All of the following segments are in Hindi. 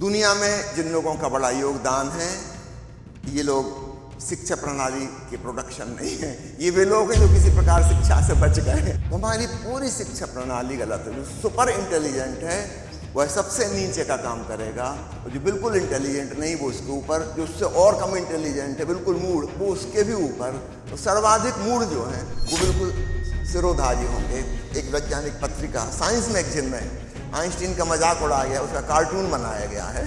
दुनिया में जिन लोगों का बड़ा योगदान है, ये लोग शिक्षा प्रणाली के प्रोडक्शन नहीं है। ये वे लोग हैं जो किसी प्रकार शिक्षा से बच गए। हमारी पूरी शिक्षा प्रणाली गलत है। जो सुपर इंटेलिजेंट है वह सबसे नीचे का काम करेगा, और जो बिल्कुल इंटेलिजेंट नहीं वो उसके ऊपर, जो उससे और कम इंटेलिजेंट है बिल्कुल मूढ़ वो उसके भी ऊपर, तो सर्वाधिक मूढ़ जो है वो बिल्कुल सिरोधारी होंगे। एक वैज्ञानिक पत्रिका साइंस मैगजीन में आइंस्टीन का मजाक उड़ाया गया, उसका कार्टून बनाया गया है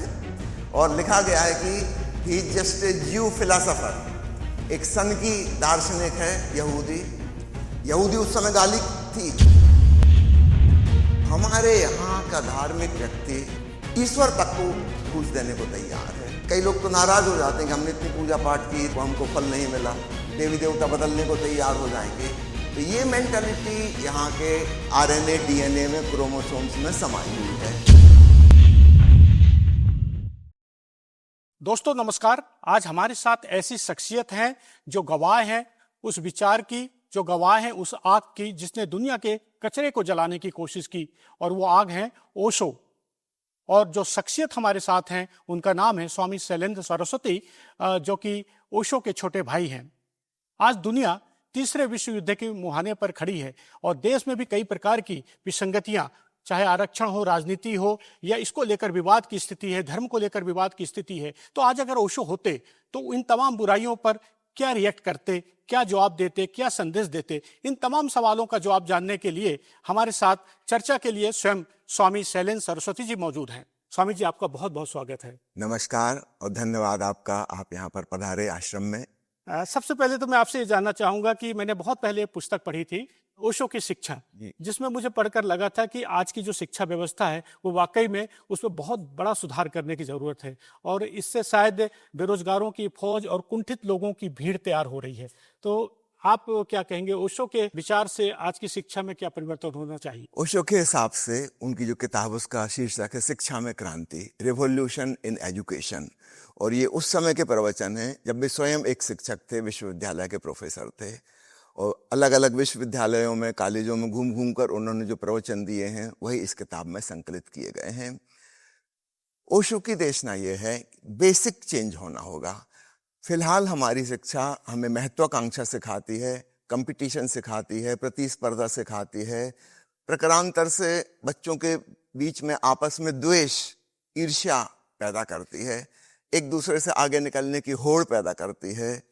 और लिखा गया है कि ही जस्ट ए ज्यू फिलोसोफर। एक सन की दार्शनिक है, यहूदी उस समय गाली थी। हमारे यहाँ का धार्मिक व्यक्ति ईश्वर तक को घूस देने को तैयार है। कई लोग तो नाराज हो जाते हैं कि हमने इतनी पूजा पाठ की तो हमको फल नहीं मिला, देवी देवता बदलने को तैयार हो जाएंगे। तो ये मेंटालिटी यहाँ के आरएनए डीएनए में, क्रोमोसोम्स में समाई हुई है। दोस्तों नमस्कार। आज हमारे साथ ऐसी शख्सियत हैं जो गवाह हैं उस विचार की, जो गवाह हैं उस आग की जिसने दुनिया के कचरे को जलाने की कोशिश की, और वो आग है ओशो। और जो शख्सियत हमारे साथ हैं उनका नाम है स्वामी शैलेंद्र सरस्वती, जो कि ओशो के छोटे भाई हैं। आज दुनिया तीसरे विश्व युद्ध के मुहाने पर खड़ी है और देश में भी कई प्रकार की विसंगतियां, चाहे आरक्षण हो, राजनीति हो, या इसको लेकर विवाद की स्थिति है, धर्म को लेकर विवाद की स्थिति है। तो आज अगर ओशो होते तो इन तमाम बुराइयों पर क्या रिएक्ट करते, क्या जवाब देते, क्या संदेश देते? इन तमाम सवालों का जवाब जानने के लिए हमारे साथ चर्चा के लिए स्वयं स्वामी शैलेंद्र सरस्वती जी मौजूद हैं। स्वामी जी, आपका बहुत बहुत स्वागत है। नमस्कार और धन्यवाद आपका, आप यहाँ पर पधारे आश्रम में। सबसे पहले तो मैं आपसे ये जानना चाहूंगा कि मैंने बहुत पहले एक पुस्तक पढ़ी थी, ओशो की शिक्षा, जिसमें मुझे पढ़कर लगा था कि आज की जो शिक्षा व्यवस्था है वो वाकई में उसमें बहुत बड़ा सुधार करने की जरूरत है, और इससे शायद बेरोजगारों की फौज और कुंठित लोगों की भीड़ तैयार हो रही है। तो आप क्या कहेंगे, ओशो के विचार से आज की शिक्षा में क्या परिवर्तन होना चाहिए? ओशो के हिसाब से उनकी जो किताब, उसका शीर्षक है शिक्षा में क्रांति, रिवॉल्यूशन इन एजुकेशन। और ये उस समय के प्रवचन हैं जब वे स्वयं एक शिक्षक थे, विश्वविद्यालय के प्रोफेसर थे, और अलग अलग विश्वविद्यालयों में, कॉलेजों में घूम घूम कर उन्होंने जो प्रवचन दिए हैं वही इस किताब में संकलित किए गए हैं। ओशो की देशना ये है, बेसिक चेंज होना होगा। फिलहाल हमारी शिक्षा हमें महत्वाकांक्षा सिखाती है, कंपटीशन सिखाती है, प्रतिस्पर्धा सिखाती है, प्रकारांतर से बच्चों के बीच में आपस में द्वेष, ईर्ष्या पैदा करती है, एक दूसरे से आगे निकलने की होड़ पैदा करती है,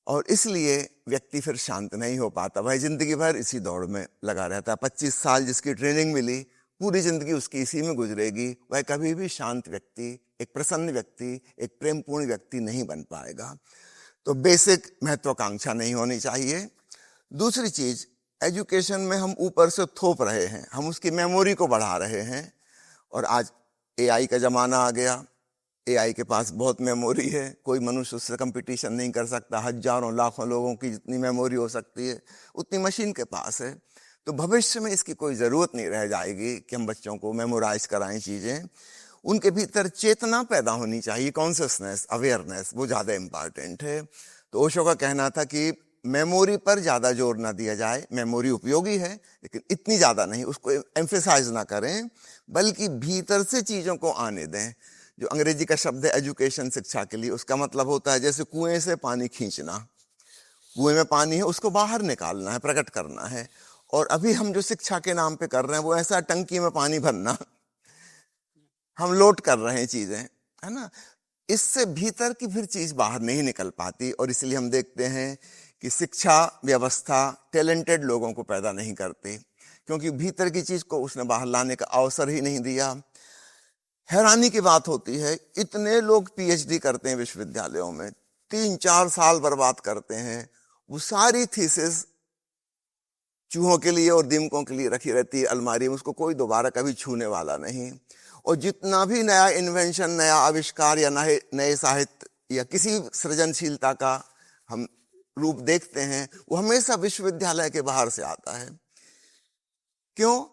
और इसलिए व्यक्ति फिर शांत नहीं हो पाता। वह जिंदगी भर इसी दौड़ में लगा रहता है। 25 साल जिसकी ट्रेनिंग मिली, पूरी जिंदगी उसकी इसी में गुजरेगी। वह कभी भी शांत व्यक्ति, एक प्रसन्न व्यक्ति, एक प्रेमपूर्ण व्यक्ति नहीं बन पाएगा। तो बेसिक महत्वाकांक्षा नहीं होनी चाहिए। दूसरी चीज, एजुकेशन में हम ऊपर से थोप रहे हैं, हम उसकी मेमोरी को बढ़ा रहे हैं। और आज एआई का जमाना आ गया, एआई के पास बहुत मेमोरी है, कोई मनुष्य उससे कंपटीशन नहीं कर सकता। हजारों लाखों लोगों की जितनी मेमोरी हो सकती है उतनी मशीन के पास है। तो भविष्य में इसकी कोई ज़रूरत नहीं रह जाएगी कि हम बच्चों को मेमोराइज कराएं चीज़ें। उनके भीतर चेतना पैदा होनी चाहिए, कॉन्शियसनेस, अवेयरनेस, वो ज़्यादा इम्पॉर्टेंट है। तो ओशो का कहना था कि मेमोरी पर ज़्यादा जोर ना दिया जाए। मेमोरी उपयोगी है लेकिन इतनी ज़्यादा नहीं, उसको एम्फेसाइज ना करें, बल्कि भीतर से चीज़ों को आने दें। जो अंग्रेजी का शब्द है एजुकेशन, शिक्षा के लिए, उसका मतलब होता है जैसे कुएं से पानी खींचना। कुएं में पानी है, उसको बाहर निकालना है, प्रकट करना है। और अभी हम जो शिक्षा के नाम पे कर रहे हैं वो ऐसा टंकी में पानी भरना, हम लोड कर रहे हैं चीजें, है ना। इससे भीतर की फिर चीज बाहर नहीं निकल पाती। और इसलिए हम देखते हैं कि शिक्षा व्यवस्था टैलेंटेड लोगों को पैदा नहीं करती, क्योंकि भीतर की चीज को उसने बाहर लाने का अवसर ही नहीं दिया। हैरानी की बात होती है, इतने लोग पीएचडी करते हैं विश्वविद्यालयों में, 3-4 साल बर्बाद करते हैं, वो सारी थीसिस चूहों के लिए और दीमकों के लिए रखी रहती है अलमारी में, उसको कोई दोबारा कभी छूने वाला नहीं। और जितना भी नया इन्वेंशन, नया आविष्कार या नए साहित्य या किसी सृजनशीलता का हम रूप देखते हैं, वो हमेशा विश्वविद्यालय के बाहर से आता है। क्यों?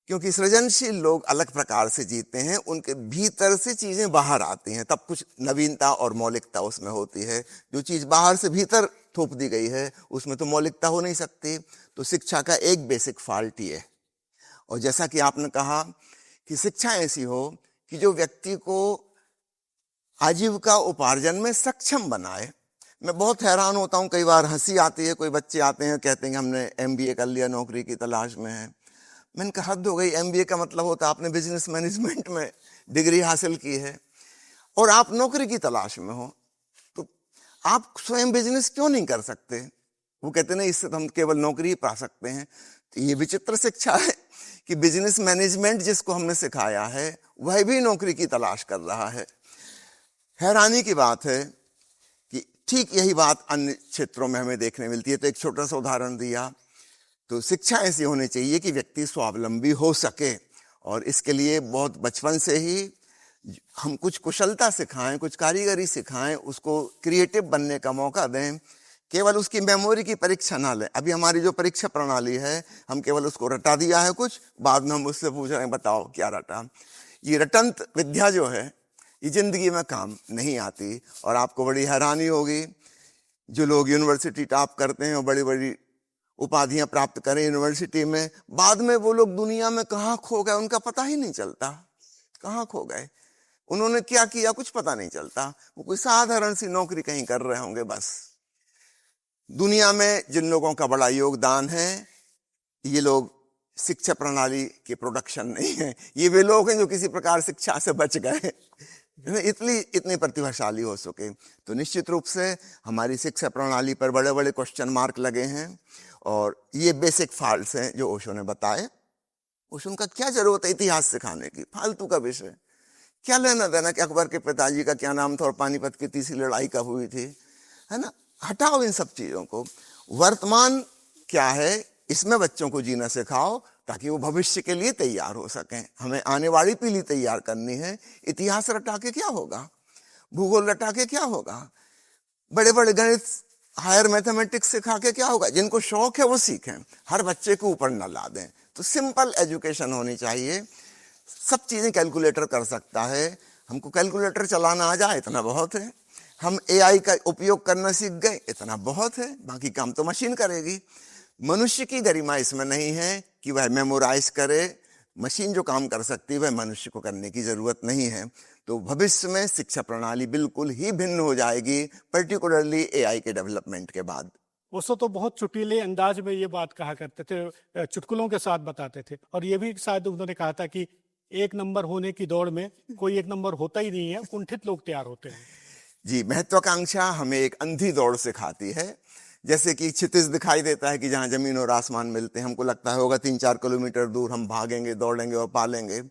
क्योंकि सृजनशील लोग अलग प्रकार से जीते हैं, उनके भीतर से चीजें बाहर आती हैं, तब कुछ नवीनता और मौलिकता उसमें होती है। जो चीज बाहर से भीतर थोप दी गई है उसमें तो मौलिकता हो नहीं सकती। तो शिक्षा का एक बेसिक फॉल्ट ये है। और जैसा कि आपने कहा कि शिक्षा ऐसी हो कि जो व्यक्ति को आजीविका उपार्जन में सक्षम बनाए। मैं बहुत हैरान होता हूं, कई बार हंसी आती है, कोई बच्चे आते हैं कहते हैं कि हमने एमबीए कर लिया, नौकरी की तलाश में है। मैंने कहा हद हो गई, एमबीए का मतलब होता है आपने बिजनेस मैनेजमेंट में डिग्री हासिल की है और आप नौकरी की तलाश में हो, तो आप स्वयं बिजनेस क्यों नहीं कर सकते? वो कहते नहीं, इससे तो हम केवल नौकरी ही पा सकते हैं। तो ये विचित्र शिक्षा है कि बिजनेस मैनेजमेंट जिसको हमने सिखाया है वह भी नौकरी की तलाश कर रहा है। हैरानी की बात है कि ठीक यही बात अन्य क्षेत्रों में हमें देखने मिलती है। तो एक छोटा सा उदाहरण दिया, तो शिक्षा ऐसी होनी चाहिए कि व्यक्ति स्वावलंबी हो सके, और इसके लिए बहुत बचपन से ही हम कुछ कुशलता सिखाएं, कुछ कारीगरी सिखाएं, उसको क्रिएटिव बनने का मौका दें। केवल उसकी मेमोरी की परीक्षा ना लें। अभी हमारी जो परीक्षा प्रणाली है, हम केवल उसको रटा दिया है कुछ, बाद में हम उससे पूछ रहे हैं बताओ क्या रटा। ये रटंत विद्या जो है ये जिंदगी में काम नहीं आती। और आपको बड़ी हैरानी होगी, जो लोग यूनिवर्सिटी टॉप करते हैं और बड़ी बड़ी उपाधियां प्राप्त करें यूनिवर्सिटी में, बाद में वो लोग दुनिया में कहाँ खो गए उनका पता ही नहीं चलता। कहाँ खो गए, उन्होंने क्या किया कुछ पता नहीं चलता। वो कोई साधारण सी नौकरी कहीं कर रहे होंगे बस। दुनिया में जिन लोगों का बड़ा योगदान है, ये लोग शिक्षा प्रणाली के प्रोडक्शन नहीं है, ये वे लोग हैं जो किसी प्रकार शिक्षा से बच गए, इतनी प्रतिभाशाली हो सके। तो निश्चित रूप से हमारी शिक्षा प्रणाली पर बड़े बड़े क्वेश्चन मार्क लगे हैं, और ये बेसिक फॉल्ट्स हैं जो ओशो ने बताए। ओशो का क्या जरूरत है इतिहास सिखाने की, फालतू का विषय। क्या लेना देना कि अकबर के पिताजी का क्या नाम था और पानीपत की तीसरी लड़ाई कब हुई थी, है ना। हटाओ इन सब चीजों को। वर्तमान क्या है इसमें बच्चों को जीना सिखाओ, ताकि वो भविष्य के लिए तैयार हो सकें। हमें आने वाली पीढ़ी तैयार करनी है। इतिहास रटा के क्या होगा, भूगोल रटा के क्या होगा, बड़े बड़े गणित हायर मैथमेटिक्स सिखा के क्या होगा। जिनको शौक है वो सीखें, हर बच्चे को ऊपर न ला दें। तो सिंपल एजुकेशन होनी चाहिए। सब चीजें कैलकुलेटर कर सकता है, हमको कैलकुलेटर चलाना आ जाए इतना बहुत है। हम एआई का उपयोग करना सीख गए इतना बहुत है, बाकी काम तो मशीन करेगी। मनुष्य की गरिमा इसमें नहीं है कि वह मेमोराइज करे। मशीन जो काम कर सकती है वह मनुष्य को करने की जरूरत नहीं है। तो भविष्य में शिक्षा प्रणाली बिल्कुल ही भिन्न हो जाएगी, पर्टिकुलरली एआई के डेवलपमेंट के बाद। ओशो तो बहुत चुटीले अंदाज में ये बात कहा करते थे, चुटकुलों के साथ बताते थे। और ये भी शायद उन्होंने कहा था कि एक नंबर होने की दौड़ में कोई एक नंबर होता ही नहीं है, कुंठित लोग तैयार होते हैं। जी, महत्वाकांक्षा हमें एक अंधी दौड़ सिखाती है। जैसे कि क्षितिज दिखाई देता है कि जहां जमीन और आसमान मिलते हैं, हमको लगता है होगा 3-4 किलोमीटर दूर, हम भागेंगे दौड़ेंगे और पा लेंगे।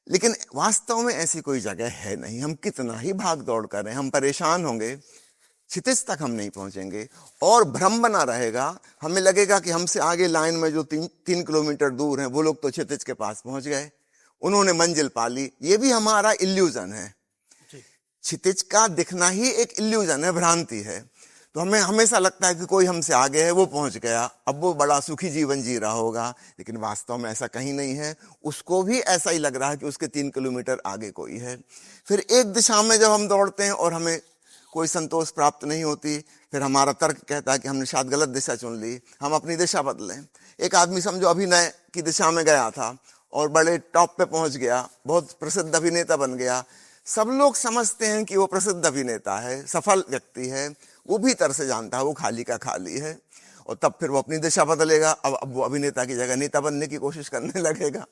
लेकिन वास्तव में ऐसी कोई जगह है नहीं। हम कितना ही भाग दौड़ करें, हम परेशान होंगे, क्षितिज तक हम नहीं पहुंचेंगे और भ्रम बना रहेगा। हमें लगेगा कि हमसे आगे लाइन में जो 3 किलोमीटर दूर हैं वो लोग तो क्षितिज के पास पहुंच गए, उन्होंने मंजिल पा ली। ये भी हमारा इल्यूजन है। क्षितिज का दिखना ही एक इल्यूजन है, भ्रांति है। तो हमें हमेशा लगता है कि कोई हमसे आगे है, वो पहुंच गया, अब वो बड़ा सुखी जीवन जी रहा होगा। लेकिन वास्तव में ऐसा कहीं नहीं है। उसको भी ऐसा ही लग रहा है कि उसके 3 किलोमीटर आगे कोई है। फिर एक दिशा में जब हम दौड़ते हैं और हमें कोई संतोष प्राप्त नहीं होती, फिर हमारा तर्क कहता है कि हमने शायद गलत दिशा चुन ली, हम अपनी दिशा बदलें। एक आदमी समझो अभिनय की दिशा में गया था और बड़े टॉप पे पहुंच गया, बहुत प्रसिद्ध अभिनेता बन गया। सब लोग समझते हैं कि वो प्रसिद्ध अभिनेता है, सफल व्यक्ति है। वो भीतर से जानता है वो खाली का खाली है। और तब फिर वो अपनी दिशा बदलेगा। अब वो अभिनेता की जगह नेता बनने की कोशिश करने लगेगा।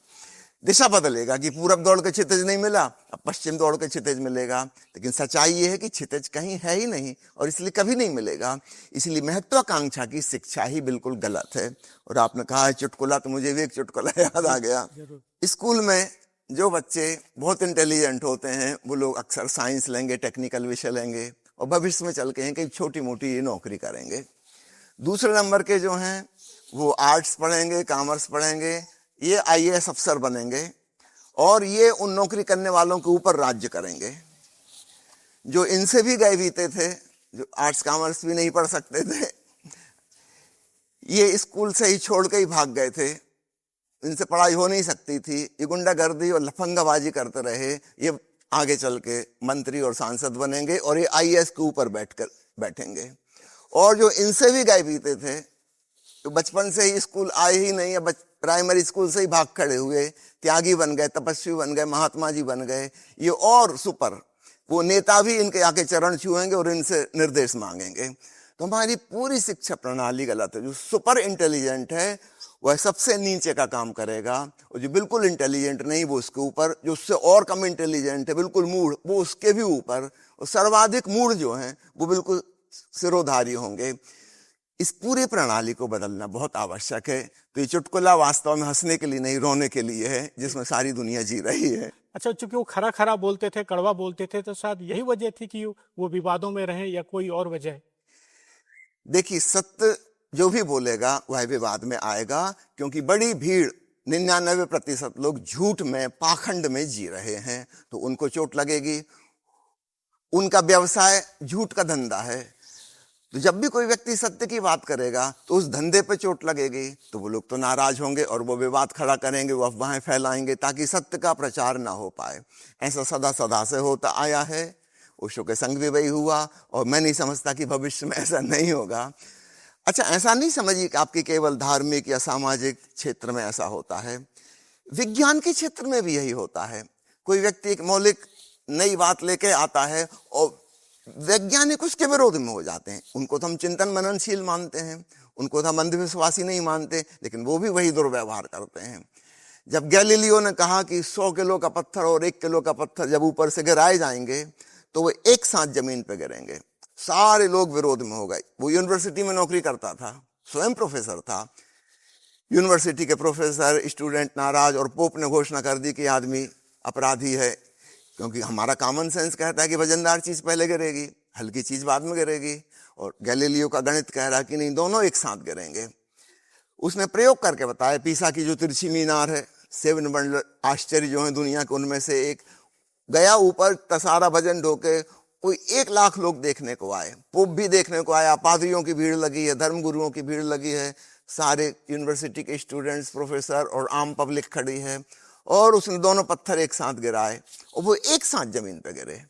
दिशा बदलेगा कि पूरब दौड़ के क्षितिज नहीं मिला, अब पश्चिम दौड़ के क्षितिज मिलेगा। लेकिन सच्चाई ये है कि क्षितिज कहीं है ही नहीं और इसलिए कभी नहीं मिलेगा। इसलिए महत्वाकांक्षा की शिक्षा ही बिल्कुल गलत है। और आपने कहा है चुटकुला, तो मुझे भी एक चुटकुला याद आ गया। स्कूल में जो बच्चे बहुत इंटेलिजेंट होते हैं वो लोग अक्सर साइंस लेंगे, टेक्निकल विषय लेंगे और भविष्य में चल के हैं कि छोटी मोटी नौकरी करेंगे। दूसरे नंबर के जो हैं वो आर्ट्स पढ़ेंगे, कॉमर्स पढ़ेंगे, ये आईएएस अफसर बनेंगे और ये उन नौकरी करने वालों के ऊपर राज्य करेंगे। जो इनसे भी गए बीते थे, जो आर्ट्स कॉमर्स भी नहीं पढ़ सकते थे, ये स्कूल से ही छोड़ के ही भाग गए थे, इनसे पढ़ाई हो नहीं सकती थी, ये गुंडागर्दी और लफंगाबाजी करते रहे। ये आगे चल के मंत्री और सांसद बनेंगे और ये आईएएस के ऊपर बैठेंगे। और जो इनसे भी गए बीते थे, तो बचपन से ही स्कूल आए ही नहीं, या प्राइमरी स्कूल से ही भाग खड़े हुए, त्यागी बन गए, तपस्वी बन गए, महात्मा जी बन गए, ये और सुपर, वो नेता भी इनके आके चरण छुएंगे और इनसे निर्देश मांगेंगे। तो हमारी पूरी शिक्षा प्रणाली गलत है। जो सुपर इंटेलिजेंट है वह सबसे नीचे का काम करेगा, और जो बिल्कुल इंटेलिजेंट नहीं वो उसके ऊपर, जो उससे और कम इंटेलिजेंट है बिल्कुल मूढ़ वो उसके भी ऊपर, और सर्वाधिक मूढ़ जो हैं वो बिल्कुल सिरोधारी होंगे। इस पूरी प्रणाली को बदलना बहुत आवश्यक है। तो ये चुटकुला वास्तव में हंसने के लिए नहीं, रोने के लिए है, जिसमें सारी दुनिया जी रही है। अच्छा, चूंकि वो खरा खरा बोलते थे, कड़वा बोलते थे, तो शायद यही वजह थी कि वो विवादों में रहे, या कोई और वजह है? देखिए, सत्य जो भी बोलेगा वह विवाद में आएगा, क्योंकि बड़ी भीड़ 99% लोग झूठ में, पाखंड में जी रहे हैं, तो उनको चोट लगेगी। उनका व्यवसाय झूठ का धंधा है, तो जब भी कोई व्यक्ति सत्य की बात करेगा तो उस धंधे पे चोट लगेगी, तो वो लोग तो नाराज होंगे और वो विवाद खड़ा करेंगे, वो अफवाहें फैलाएंगे ताकि सत्य का प्रचार ना हो पाए। ऐसा सदा सदा से होता आया है, ओशो के संग भी वही हुआ, और मैं नहीं समझता कि भविष्य में ऐसा नहीं होगा। अच्छा, ऐसा नहीं समझिए कि आपकी केवल धार्मिक या सामाजिक क्षेत्र में ऐसा होता है, विज्ञान के क्षेत्र में भी यही होता है। कोई व्यक्ति एक मौलिक नई बात लेके आता है और वैज्ञानिक उसके विरोध में हो जाते हैं। उनको तो हम चिंतन मननशील मानते हैं, उनको तो हम अंधविश्वासी नहीं मानते, लेकिन वो भी वही दुर्व्यवहार करते हैं। जब गैलीलियो ने कहा कि 100 किलो का पत्थर और 1 किलो का पत्थर जब ऊपर से गिराए जाएंगे तो वो एक साथ जमीन पर गिरेंगे, सारे लोग विरोध में हो गए। वो यूनिवर्सिटी में नौकरी करता था, स्वयं प्रोफेसर था। यूनिवर्सिटी के प्रोफेसर, स्टूडेंट नाराज, और पोप ने घोषणा कर दी कि आदमी अपराधी है, क्योंकि हमारा कॉमन सेंस कहता है कि वजनदार चीज पहले गिरेगी, हल्की चीज बाद में गिरेगी, और गैलीलियो का गणित कह रहा कि नहीं, दोनों एक साथ गिरेंगे। उसने प्रयोग करके बताया, पीसा की जो तिरछी मीनार है, 7 वंडर आश्चर्य जो है दुनिया के, उनमें से एक गया ऊपर, सारा वजन ढोके, कोई 1 लाख लोग देखने को आए, पोप भी देखने को आया, पादरियों की भीड़ लगी है, धर्मगुरुओं की भीड़ लगी है, सारे यूनिवर्सिटी के स्टूडेंट्स, प्रोफेसर और आम पब्लिक खड़ी है, और उसने दोनों पत्थर एक साथ गिराए और वो एक साथ जमीन पे गिरे।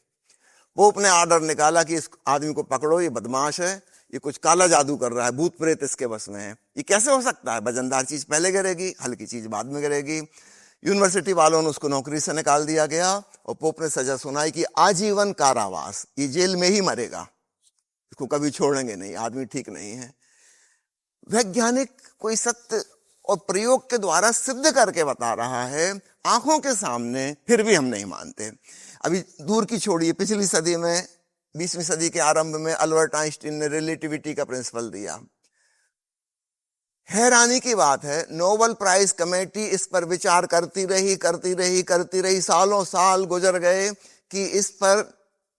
पोप ने ऑर्डर निकाला कि इस आदमी को पकड़ो, ये बदमाश है, ये कुछ काला जादू कर रहा है, भूत प्रेत इसके बस में है, ये कैसे हो सकता है, वजनदार चीज पहले गिरेगी, हल्की चीज बाद में गिरेगी। यूनिवर्सिटी वालों ने उसको नौकरी से निकाल दिया गया, और पोप ने सजा सुनाई कि आजीवन कारावास, ये जेल में ही मरेगा, इसको कभी छोड़ेंगे नहीं, आदमी ठीक नहीं है। वैज्ञानिक कोई सत्य और प्रयोग के द्वारा सिद्ध करके बता रहा है आंखों के सामने, फिर भी हम नहीं मानते। अभी दूर की छोड़िए, पिछली सदी में, 20वीं सदी के आरंभ में अल्बर्ट आइंस्टीन ने रिलेटिविटी का प्रिंसिपल दिया। हैरानी की बात है, नोबेल प्राइज कमेटी इस पर विचार करती रही, सालों साल गुजर गए कि इस पर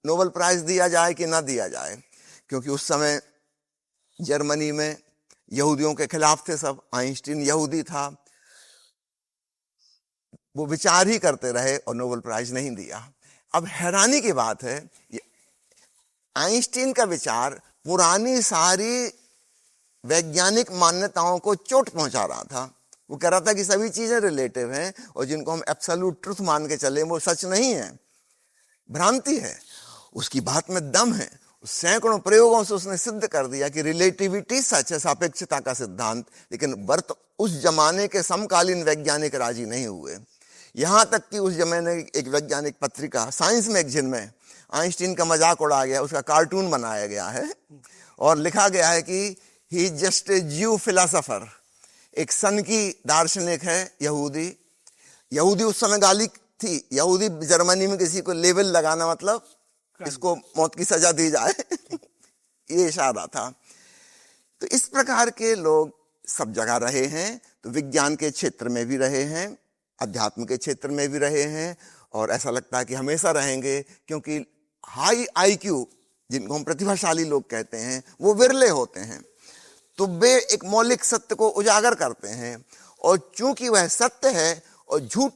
नोबेल प्राइज दिया जाए कि ना दिया जाए, क्योंकि उस समय जर्मनी में यहूदियों के खिलाफ थे सब, आइंस्टीन यहूदी था, वो विचार ही करते रहे और नोबेल प्राइज नहीं दिया। अब हैरानी की बात है, आइंस्टीन का विचार पुरानी सारी वैज्ञानिक मान्यताओं को चोट पहुंचा रहा था। वो कह रहा था कि सभी चीजें रिलेटिव हैं, और जिनको हम एब्सोल्यूट ट्रुथ मान के चले वो सच नहीं है, भ्रांति है। उसकी बात में दम है, सैकड़ों प्रयोगों से उसने सिद्ध कर दिया कि रिलेटिविटी सच है, सापेक्षता का सिद्धांत। लेकिन उस जमाने के समकालीन वैज्ञानिक राजी नहीं हुए, यहां तक कि उस जमाने एक वैज्ञानिक पत्रिका साइंस मैगजीन में आइंस्टीन का मजाक उड़ाया गया, उसका कार्टून बनाया गया है और लिखा गया है कि ही जस्ट ए ज्यू फिलोसोफर, एक सन की दार्शनिक है, यहूदी उस समय गाली थी, यहूदी जर्मनी में किसी को लेबल लगाना मतलब इसको मौत की सजा दी जाए ये इशारा था। तो इस प्रकार के लोग सब जगह रहे हैं, तो विज्ञान के क्षेत्र में भी रहे हैं, अध्यात्म के क्षेत्र में भी रहे हैं, और ऐसा लगता है कि हमेशा रहेंगे, क्योंकि हाई आईक्यू जिनको हम प्रतिभाशाली लोग कहते हैं वो विरले होते हैं, तो वे एक मौलिक सत्य को उजागर करते हैं, और चूंकि वह सत्य है और झूठ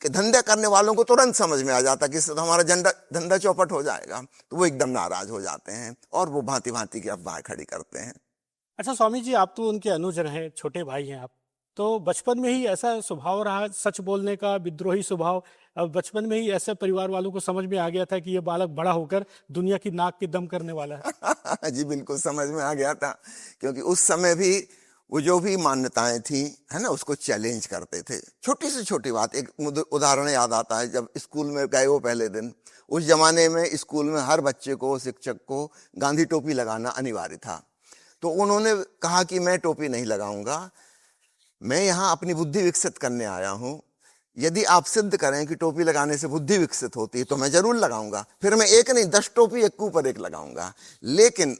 के धंधे करने वालों को तुरंत समझ में आ जाता कि इससे तो हमारा धंधा चौपट हो जाएगा, तो वो एकदम नाराज हो जाते हैं और वो भांति भांति की अफवाहें खड़ी करते हैं। अच्छा स्वामी जी, आप तो उनके अनुज रहे, छोटे भाई हैं आप, तो बचपन में ही ऐसा स्वभाव रहा, सच बोलने का, विद्रोही स्वभाव, अब बचपन में ही ऐसे परिवार वालों को समझ में आ गया था कि ये बालक बड़ा होकर दुनिया की नाक की दम करने वाला है? जी बिल्कुल समझ में आ गया था, क्योंकि उस समय भी वो जो भी मान्यताएं थी, है ना, उसको चैलेंज करते थे। छोटी से छोटी बात, एक उदाहरण याद आता है, जब स्कूल में गए वो पहले दिन, उस जमाने में स्कूल में हर बच्चे को, शिक्षक को गांधी टोपी लगाना अनिवार्य था। तो उन्होंने कहा कि मैं टोपी नहीं लगाऊंगा, मैं यहाँ अपनी बुद्धि विकसित करने आया हूँ। यदि आप सिद्ध करें कि टोपी लगाने से बुद्धि विकसित होती है तो मैं जरूर लगाऊंगा, फिर मैं एक नहीं 10 टोपी एक के ऊपर एक लगाऊंगा, लेकिन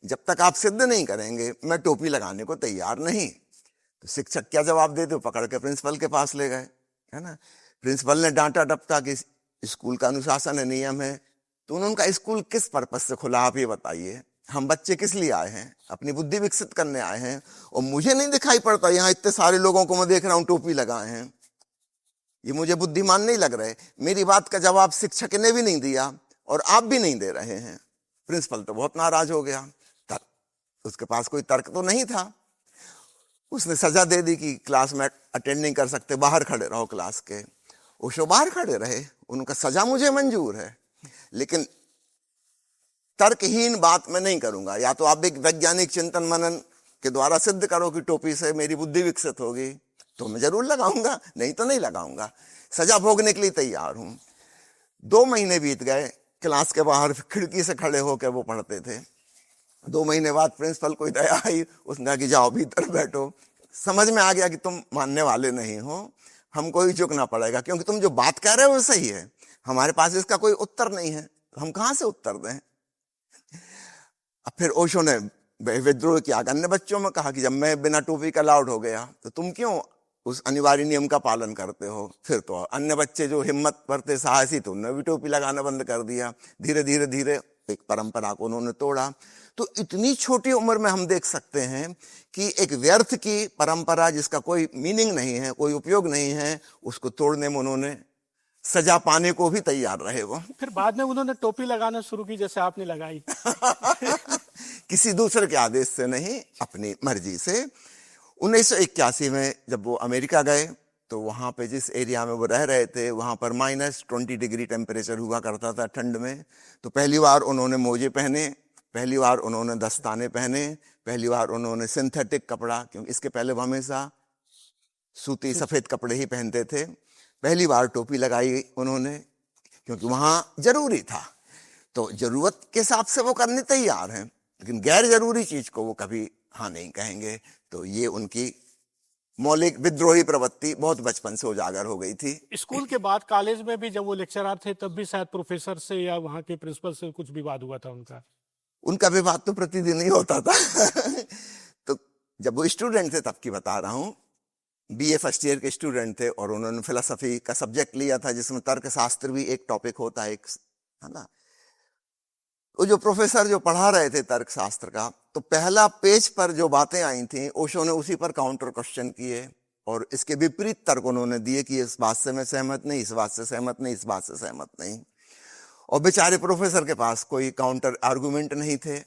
जब तक आप सिद्ध नहीं करेंगे मैं टोपी लगाने को तैयार नहीं। तो शिक्षक क्या जवाब देते, पकड़ के प्रिंसिपल के पास ले गए, है ना। प्रिंसिपल ने डांटा डपटा कि स्कूल का अनुशासन है, नियम है। तो उन्होंने कहा स्कूल किस पर्पज से खुला, आप ये बताइए, हम बच्चे किस लिए आए हैं, अपनी बुद्धि विकसित करने आए हैं, और मुझे नहीं दिखाई पड़ता यहाँ इतने सारे लोगों को मैं देख रहा हूं टोपी लगाए हैं, ये मुझे बुद्धिमान नहीं लग रहे। मेरी बात का जवाब शिक्षक ने भी नहीं दिया और आप भी नहीं दे रहे हैं। प्रिंसिपल तो बहुत नाराज हो गया, उसके पास कोई तर्क तो नहीं था। उसने सजा दे दी कि क्लास में अटेंड नहीं कर सकते, बाहर खड़े रहो क्लास के। ओशो बाहर खड़े रहे, उनका सजा मुझे मंजूर है, लेकिन तर्कहीन बात मैं नहीं करूंगा। या तो आप एक वैज्ञानिक चिंतन मनन के द्वारा सिद्ध करो कि टोपी से मेरी बुद्धि विकसित होगी, तो मैं जरूर लगाऊंगा, नहीं तो नहीं लगाऊंगा। सजा भोगने के लिए तैयार हूं। 2 महीने बीत गए, क्लास के बाहर खिड़की से खड़े होकर वो पढ़ते थे। 2 महीने बाद प्रिंसिपल को दया आई, उसने कहा कि जाओ भीतर बैठो। समझ में आ गया कि तुम मानने वाले नहीं हो, हमको ही झुकना पड़ेगा, क्योंकि तुम जो बात कह रहे हो वो सही है, हमारे पास इसका कोई उत्तर नहीं है, हम कहां से उत्तर दें। अब फिर ओशो ने विद्रोह किया, अन्य बच्चों में कहा कि जब मैं बिना टोपी का अलाउड हो गया तो तुम क्यों उस अनिवार्य नियम का पालन करते हो। फिर तो अन्य बच्चे जो हिम्मत करते, साहसी, तो उन्होंने भी टोपी लगाना बंद कर दिया। धीरे धीरे धीरे एक परंपरा को उन्होंने तोड़ा। तो इतनी छोटी उम्र में हम देख सकते हैं कि एक व्यर्थ की परंपरा जिसका कोई मीनिंग नहीं है, कोई उपयोग नहीं है, उसको तोड़ने में उन्होंने सजा पाने को भी तैयार रहे वो। फिर बाद में उन्होंने टोपी लगाना शुरू की जैसे आपने लगाई। किसी दूसरे के आदेश से नहीं, अपनी मर्जी से। 1981 में जब वो अमेरिका गए तो वहां पे जिस एरिया में वो रह रहे थे वहां पर -20 डिग्री टेम्परेचर हुआ करता था ठंड में। तो पहली बार उन्होंने मोजे पहने, पहली बार उन्होंने दस्ताने पहने, पहली बार उन्होंने सिंथेटिक कपड़ा, क्योंकि इसके पहले वो हमेशा सूती सफेद कपड़े ही पहनते थे। पहली बार टोपी लगाई उन्होंने, क्योंकि वहां जरूरी था। तो जरूरत के हिसाब से वो करने तैयार हैं, लेकिन गैर जरूरी चीज को वो कभी हाँ नहीं कहेंगे। तो ये उनकी मौलिक विद्रोही प्रवृत्ति बहुत बचपन से उजागर हो गई थी। स्कूल के बाद कॉलेज में भी जब वो लेक्चरर थे तब भी शायद प्रोफेसर से या वहाँ के प्रिंसिपल से कुछ विवाद हुआ था उनका। उनका विवाद तो प्रतिदिन ही होता था। तो जब वो स्टूडेंट थे तब की बता रहा हूँ, BA फर्स्ट ईयर के स्टूडेंट थे और उन्होंने फिलोसफी का सब्जेक्ट लिया था जिसमें तर्कशास्त्र भी एक टॉपिक होता है, है ना। वो जो प्रोफेसर जो पढ़ा रहे थे तर्कशास्त्र का, तो पहला पेज पर जो बातें आई थी ओशो ने उसी पर काउंटर क्वेश्चन किए और इसके विपरीत तर्क उन्होंने दिए कि इस बात से मैं सहमत नहीं, इस बात से सहमत नहीं, इस बात से सहमत नहीं। और बेचारे प्रोफेसर के पास कोई काउंटर आर्गुमेंट नहीं थे।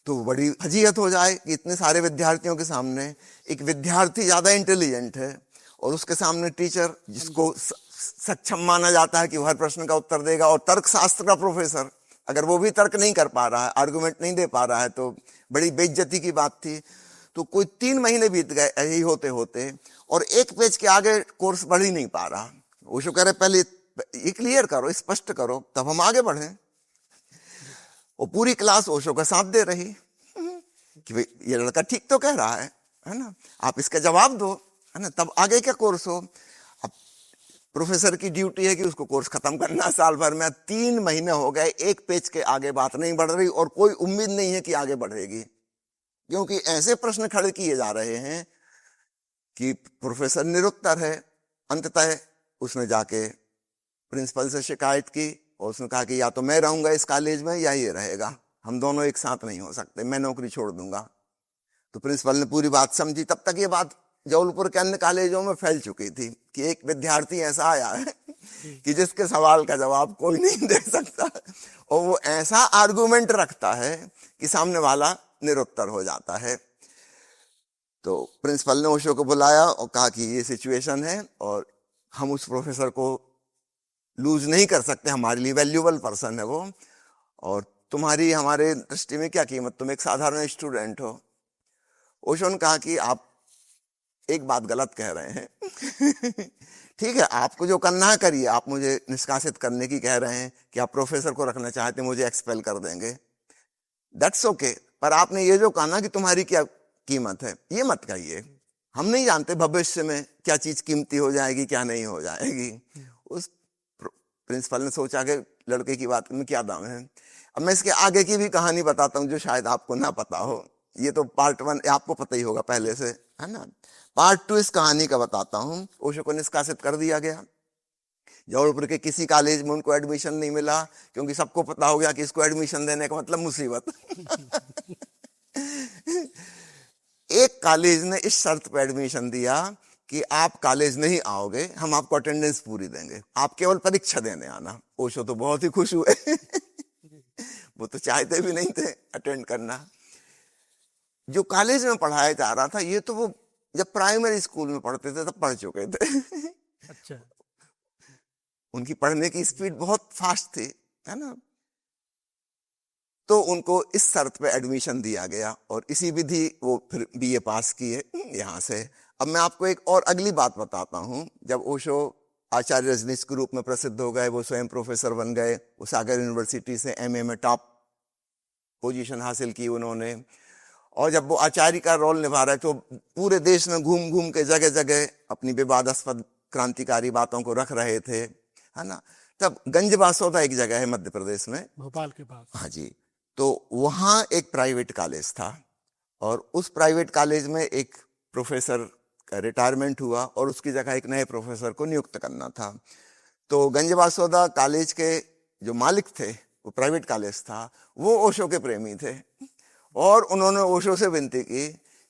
तो बड़ी फजीहत हो जाए कि इतने सारे विद्यार्थियों के सामने एक विद्यार्थी ज्यादा इंटेलिजेंट है और उसके सामने टीचर जिसको सक्षम माना जाता है कि वो हर प्रश्न का उत्तर देगा, और तर्कशास्त्र का प्रोफेसर अगर वो भी तर्क नहीं कर पा रहा है, आर्गुमेंट नहीं दे पा रहा है, तो बड़ी बेइज्जती की बात थी। तो कोई 3 महीने बीत गए यही होते होते, और एक पेज के आगे कोर्स बढ़ ही नहीं पा रहा। ओशो कह रहे पहले ये क्लियर करो, स्पष्ट करो, तब हम आगे बढ़े। और पूरी क्लास ओशो का साथ दे रही कि भाई ये लड़का ठीक तो कह रहा है ना, आप इसका जवाब दो, है ना, तब आगे क्या कोर्स हो। अब प्रोफेसर की ड्यूटी है कि उसको कोर्स खत्म करना साल भर में। 3 महीने हो गए, एक पेज के आगे बात नहीं बढ़ रही और कोई उम्मीद नहीं है कि आगे बढ़ेगी, क्योंकि ऐसे प्रश्न खड़े किए जा रहे हैं कि प्रोफेसर निरुत्तर है। अंततः उसने जाके प्रिंसिपल से शिकायत की और उसने कहा कि या तो मैं रहूंगा इस कॉलेज में या ये रहेगा, हम दोनों एक साथ नहीं हो सकते, मैं नौकरी छोड़ दूंगा। तो प्रिंसिपल ने पूरी बात समझी। तब तक ये बात जबलपुर के अन्य कॉलेजों में फैल चुकी थी कि एक विद्यार्थी ऐसा आया है कि जिसके सवाल का जवाब कोई नहीं दे सकता, और वो ऐसा आर्गुमेंट रखता है कि सामने वाला निरुत्तर हो जाता है। तो प्रिंसिपल ने ओशो को बुलाया और कहा कि ये सिचुएशन है और हम उस प्रोफेसर को लूज नहीं कर सकते, हमारे लिए वैल्यूएबल पर्सन है वो, और तुम्हारी हमारे दृष्टि में क्या कीमत, तुम एक साधारण स्टूडेंट हो। ओशो ने कहा कि आप एक बात गलत कह रहे हैं। ठीक है, आपको जो करना है करिए। आप मुझे निष्कासित करने की कह रहे हैं कि आप प्रोफेसर को रखना चाहते हैं, मुझे एक्सपेल कर देंगे, दैट्स ओके। पर आपने ये जो कहा ना कि तुम्हारी क्या कीमत है, ये मत कहिए। हम नहीं जानते भविष्य में क्या चीज कीमती हो जाएगी, क्या नहीं हो जाएगी। उस प्रिंसिपल ने सोचा कि लड़के की बात में क्या दाम है। अब मैं इसके आगे की भी कहानी बताता हूँ जो शायद आपको ना पता हो। ये तो पार्ट 1 आपको पता ही होगा पहले से, है ना। पार्ट 2 इस कहानी का बताता हूँ। ओशो को निष्कासित कर दिया गया। जबलपुर के किसी कॉलेज में उनको एडमिशन नहीं मिला, क्योंकि सबको पता हो गया कि इसको एडमिशन देने का मतलब मुसीबत। एक कॉलेज ने इस शर्त पर एडमिशन दिया कि आप कॉलेज नहीं आओगे, हम आपको अटेंडेंस पूरी देंगे, आप केवल परीक्षा देने आना। ओशो तो बहुत ही खुश हुए। वो तो चाहते भी नहीं थे अटेंड करना। जो कॉलेज में पढ़ाया जा रहा था, ये तो वो जब प्राइमरी स्कूल में पढ़ते थे तब पढ़ चुके थे। अच्छा। उनकी पढ़ने की स्पीड बहुत फास्ट थी, है ना। तो उनको इस शर्त पे एडमिशन दिया गया और इसी विधि वो फिर बीए पास किए यहाँ से। अब मैं आपको एक और अगली बात बताता हूँ। जब ओशो आचार्य रजनीश के रूप में प्रसिद्ध हो गए, वो स्वयं प्रोफेसर बन गए, वो सागर यूनिवर्सिटी से एमए में टॉप पोजीशन हासिल की उन्होंने। और जब वो आचार्य का रोल निभा रहे तो पूरे देश में घूम घूम के जगह जगह अपनी विवादास्पद क्रांतिकारी बातों को रख रहे थे, है ना। तब गंजबासौदा एक जगह है मध्य प्रदेश में, भोपाल के पास। हाँ जी। तो वहाँ एक प्राइवेट कॉलेज था और उस प्राइवेट कॉलेज में एक प्रोफेसर का रिटायरमेंट हुआ और उसकी जगह एक नए प्रोफेसर को नियुक्त करना था। तो गंजबासौदा कॉलेज के जो मालिक थे, वो प्राइवेट कॉलेज था, वो ओशो के प्रेमी थे और उन्होंने ओशो से विनती की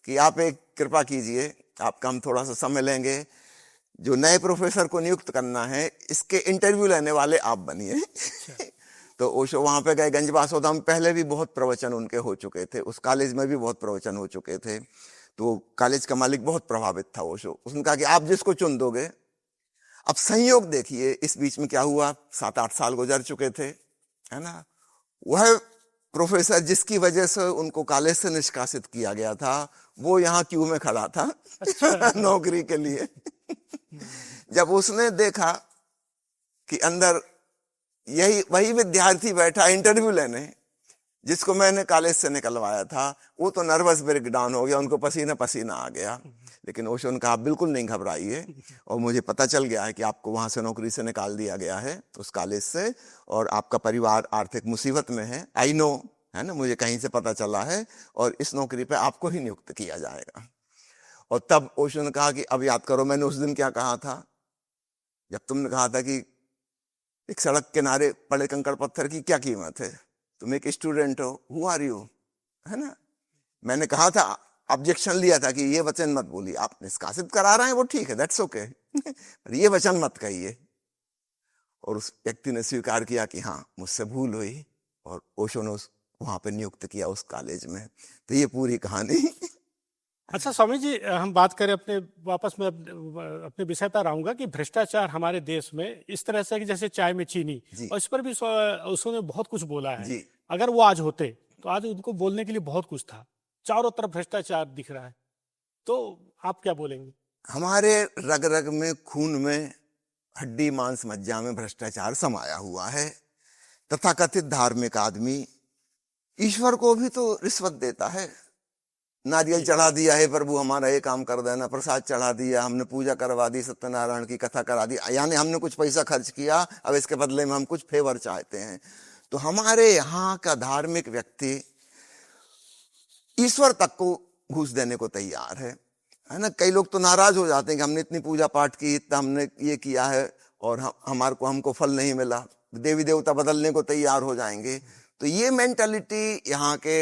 कि आप एक कृपा कीजिए, आपका हम थोड़ा सा समय लेंगे, जो नए प्रोफेसर को नियुक्त करना है इसके इंटरव्यू लेने वाले आप बनिए। तो ओशो वहां पे गए। गंजबासौदा में पहले भी बहुत प्रवचन उनके हो चुके थे, उस कॉलेज में भी बहुत प्रवचन हो चुके थे। तो कॉलेज का मालिक बहुत प्रभावित था ओशो। उसने कहा कि आप जिसको चुन दोगे। अब संयोग देखिए इस बीच में क्या हुआ, 7-8 साल गुजर चुके थे, है ना। वह प्रोफेसर जिसकी वजह से उनको कॉलेज से निष्कासित किया गया था, वो यहाँ क्यू में खड़ा था। अच्छा। नौकरी के लिए। जब उसने देखा कि अंदर यही वही विद्यार्थी बैठा इंटरव्यू लेने जिसको मैंने कॉलेज से निकलवाया था, वो तो नर्वस ब्रेकडाउन हो गया, उनको पसीना पसीना आ गया। लेकिन ओशो ने कहा बिल्कुल नहीं घबराइए, और मुझे पता चल गया है कि आपको वहां से नौकरी से निकाल दिया गया है उस कॉलेज से, और आपका परिवार आर्थिक मुसीबत में है, आई नो, है ना, मुझे कहीं से पता चला है, और इस नौकरी पे आपको ही नियुक्त किया जाएगा। और तब ओशो ने कहा कि अब याद करो मैंने उस दिन क्या कहा था, जब तुमने कहा था कि एक सड़क किनारे पड़े कंकड़ पत्थर की क्या कीमत है, तुम एक स्टूडेंट हो, हु आर यू, है ना। मैंने कहा था, ऑब्जेक्शन लिया था कि ये वचन मत बोलिए, आप निष्कासित करा रहे हैं वो ठीक है, दैट्स ओके, पर ये वचन मत कहिए। और उस व्यक्ति ने स्वीकार किया कि हाँ मुझसे भूल हुई, और ओशो ने वहां पे नियुक्त किया उस कॉलेज में। तो ये पूरी कहानी। अच्छा स्वामी जी, हम बात करें अपने, वापस मैं अपने विषय पर आऊंगा कि भ्रष्टाचार हमारे देश में इस तरह से कि जैसे चाय में चीनी, और इस पर भी उसने बहुत कुछ बोला है जी। अगर वो आज होते तो आज उनको बोलने के लिए बहुत कुछ था। चारों तरफ भ्रष्टाचार दिख रहा है, तो आप क्या बोलेंगे? हमारे रग रग में, खून में, हड्डी मांस मज्जा में भ्रष्टाचार समाया हुआ है। तथाकथित धार्मिक आदमी ईश्वर को भी तो रिश्वत देता है। नारियल चढ़ा दिया है प्रभु हमारा ये काम कर देना, प्रसाद चढ़ा दिया, हमने पूजा करवा दी, सत्यनारायण की कथा करा दी, यानी हमने कुछ पैसा खर्च किया, अब इसके बदले में हम कुछ फेवर चाहते हैं। तो हमारे यहाँ का धार्मिक व्यक्ति ईश्वर तक को घूस देने को तैयार है ना। कई लोग तो नाराज हो जाते हैं कि हमने इतनी पूजा पाठ की, इतना हमने ये किया है और हमको फल नहीं मिला, देवी देवता बदलने को तैयार हो जाएंगे। तो ये मेंटालिटी यहाँ के,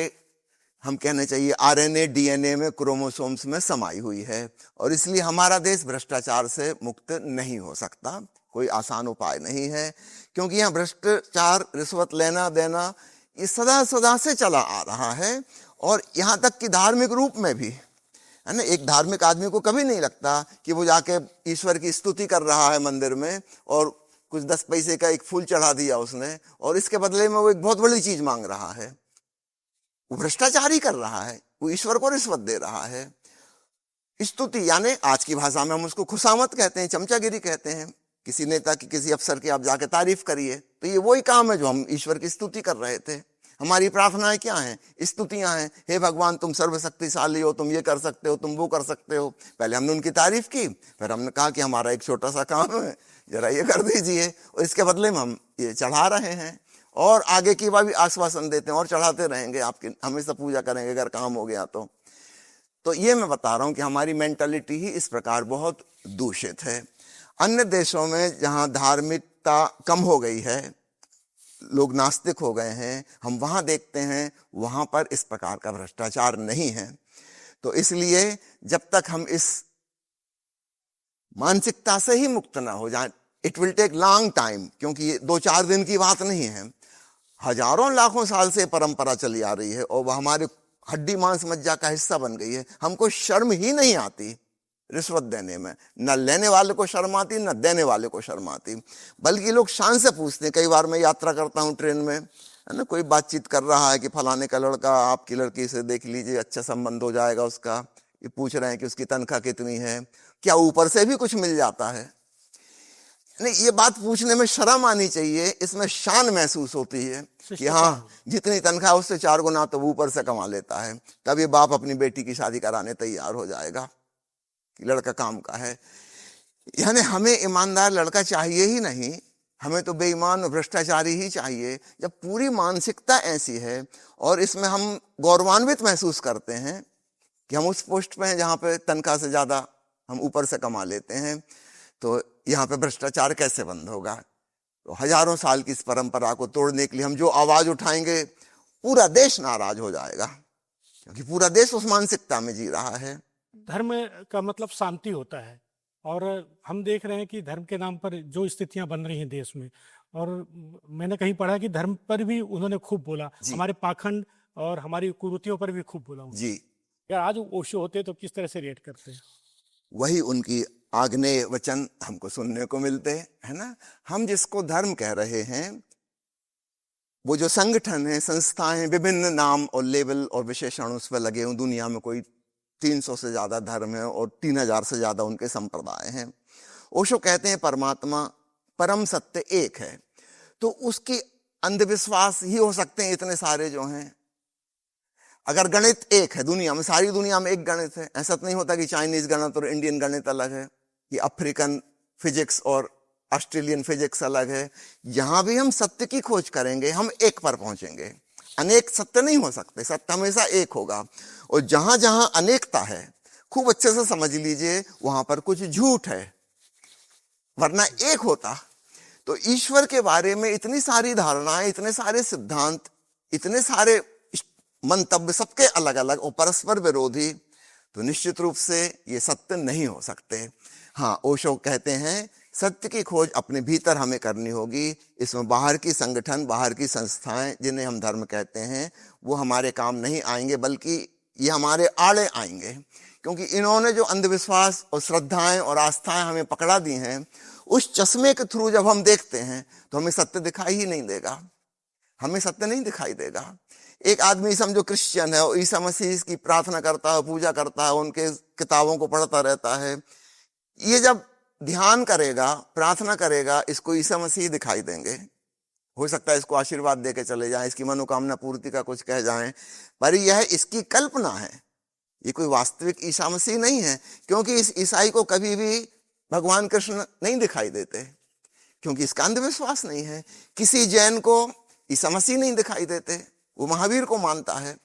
हम कहने चाहिए आरएनए डीएनए में, क्रोमोसोम्स में समाई हुई है, और इसलिए हमारा देश भ्रष्टाचार से मुक्त नहीं हो सकता। कोई आसान उपाय नहीं है, क्योंकि यहाँ भ्रष्टाचार, रिश्वत लेना देना ये सदा सदा से चला आ रहा है। और यहाँ तक कि धार्मिक रूप में भी, है ना, एक धार्मिक आदमी को कभी नहीं लगता कि वो जाके ईश्वर की स्तुति कर रहा है मंदिर में और कुछ 10 पैसे का एक फूल चढ़ा दिया उसने, और इसके बदले में वो एक बहुत बड़ी चीज मांग रहा है। वो भ्रष्टाचार ही कर रहा है, वो ईश्वर को रिश्वत दे रहा है। स्तुति यानी आज की भाषा में हम उसको खुशामद कहते हैं, चमचागिरी कहते हैं। किसी नेता की, किसी अफसर की आप जाके तारीफ करिए, तो ये वही काम है जो हम ईश्वर की स्तुति कर रहे थे। हमारी प्रार्थनाएं क्या हैं? स्तुतियां हैं। हे भगवान, तुम सर्वशक्तिशाली हो, तुम ये कर सकते हो, तुम वो कर सकते हो। पहले हमने उनकी तारीफ की, फिर हमने कहा कि हमारा एक छोटा सा काम है, जरा ये कर दीजिए, और इसके बदले में हम ये चढ़ा रहे हैं, और आगे की बात भी आश्वासन देते हैं और चढ़ाते रहेंगे, आपकी हमेशा पूजा करेंगे अगर काम हो गया तो ये मैं बता रहा हूं कि हमारी मेंटालिटी ही इस प्रकार बहुत दूषित है। अन्य देशों में जहां धार्मिकता कम हो गई है, लोग नास्तिक हो गए हैं, हम वहां देखते हैं वहां पर इस प्रकार का भ्रष्टाचार नहीं है। तो इसलिए जब तक हम इस मानसिकता से ही मुक्त ना हो जाए, it will take long time, क्योंकि ये 2-4 दिन की बात नहीं है, हजारों लाखों साल से परंपरा चली आ रही है और वह हमारे हड्डी मांस मज्जा का हिस्सा बन गई है। हमको शर्म ही नहीं आती रिश्वत देने में, न लेने वाले को शर्म आती, न देने वाले को शर्म आती, बल्कि लोग शान से पूछते हैं। कई बार मैं यात्रा करता हूँ ट्रेन में, है ना, कोई बातचीत कर रहा है कि फलाने का लड़का आपकी लड़की से देख लीजिए, अच्छा संबंध हो जाएगा उसका। ये पूछ रहे हैं कि उसकी तनख्वाह कितनी है, क्या ऊपर से भी कुछ मिल जाता है। नहीं, ये बात पूछने में शर्म आनी चाहिए, इसमें शान महसूस होती है कि हाँ, जितनी तनख्वाह उससे 4 गुना तो ऊपर से कमा लेता है। तब ये बाप अपनी बेटी की शादी कराने तैयार हो जाएगा कि लड़का काम का है। यानी हमें ईमानदार लड़का चाहिए ही नहीं, हमें तो बेईमान और भ्रष्टाचारी ही चाहिए। जब पूरी मानसिकता ऐसी है और इसमें हम गौरवान्वित महसूस करते हैं कि हम उस पोस्ट पे हैं जहाँ पे तनख्वाह से ज्यादा हम ऊपर से कमा लेते हैं, तो यहाँ पे भ्रष्टाचार कैसे बंद होगा? तो हजारों साल की इस परंपरा को तोड़ने के लिए हम जो आवाज उठाएंगे, पूरा देश नाराज हो जाएगा, क्योंकि पूरा देश उस मानसिकता में जी रहा है। धर्म का मतलब शांति होता है, और हम देख रहे हैं कि धर्म के नाम पर जो स्थितियां बन रही हैं देश में, और मैंने कहीं पढ़ा कि धर्म पर भी उन्होंने खूब बोला, हमारे पाखंड और हमारी कुरीतियों पर भी खूब बोला जी। यार, आज ओशो होते तो किस तरह से रिएक्ट करते हैं? वही उनकी आग्नेय वचन हमको सुनने को मिलते है ना। हम जिसको धर्म कह रहे हैं, वो जो संगठन है, संस्थाएं, विभिन्न नाम और लेबल और विशेषण उस पर लगे हुए, दुनिया में कोई 300 से ज्यादा धर्म है और 3000 से ज्यादा उनके संप्रदाय हैं। ओशो कहते हैं परमात्मा, परम सत्य एक है, तो उसकी अंधविश्वास ही हो सकते हैं इतने सारे जो हैं। अगर गणित एक है दुनिया में, सारी दुनिया में एक गणित है, ऐसा तो नहीं होता कि चाइनीज गणित और इंडियन गणित अलग है, कि अफ्रीकन फिजिक्स और ऑस्ट्रेलियन फिजिक्स अलग है। यहां भी हम सत्य की खोज करेंगे, हम एक पर पहुंचेंगे। अनेक सत्य नहीं हो सकते, सत्य हमेशा एक होगा। और जहां जहां अनेकता है, खूब अच्छे से समझ लीजिए, वहां पर कुछ झूठ है, वरना एक होता। तो ईश्वर के बारे में इतनी सारी धारणाएं, इतने सारे सिद्धांत, इतने सारे मंतव्य, सबके अलग अलग और परस्पर विरोधी, तो निश्चित रूप से ये सत्य नहीं हो सकते। हाँ, ओशो कहते हैं सत्य की खोज अपने भीतर हमें करनी होगी। इसमें बाहर की संगठन, बाहर की संस्थाएं जिन्हें हम धर्म कहते हैं, वो हमारे काम नहीं आएंगे, बल्कि ये हमारे आड़े आएंगे, क्योंकि इन्होंने जो अंधविश्वास और श्रद्धाएं और आस्थाएं हमें पकड़ा दी हैं, उस चश्मे के थ्रू जब हम देखते हैं तो हमें सत्य दिखाई ही नहीं देगा, हमें सत्य नहीं दिखाई देगा। एक आदमी समझो क्रिश्चियन है और ईसा मसीह की प्रार्थना करता है, पूजा करता है, उनके किताबों को पढ़ता रहता है, ये जब ध्यान करेगा, प्रार्थना करेगा, इसको ईसा मसीह दिखाई देंगे। हो सकता है इसको आशीर्वाद देके चले जाएं, इसकी मनोकामना पूर्ति का कुछ कह जाएं, पर यह इसकी कल्पना है, ये कोई वास्तविक ईसा मसीह नहीं है। क्योंकि इस ईसाई को कभी भी भगवान कृष्ण नहीं दिखाई देते, क्योंकि इसका अंधविश्वास नहीं है। किसी जैन को ईसा मसीह नहीं दिखाई देते, वो महावीर को मानता है।